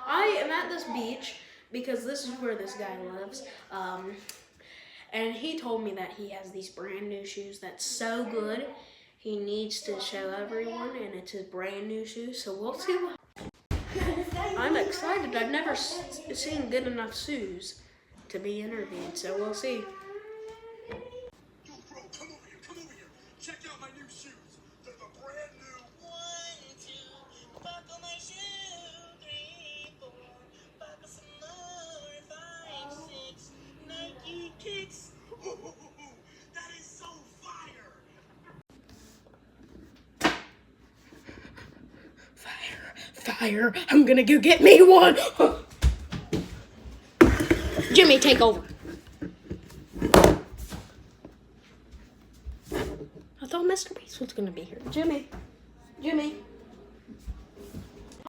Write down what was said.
I am at this beach because this is where this guy lives. And he told me that he has these brand new shoes that's so good. He needs to show everyone, and it's his brand new shoes. So we'll see. I'm excited. I've never seen good enough shoes to be interviewed. So we'll see. Yo, bro, come over here. Check out my new shoes. They're the brand new. 1, 2, buckle my shoe. 3, 4, buckle some more. 5, 6, Nike kicks. Ooh, that is so fire. Fire. I'm gonna go get me one. Jimmy, take over. I thought Mr. Beast was gonna be here. Jimmy.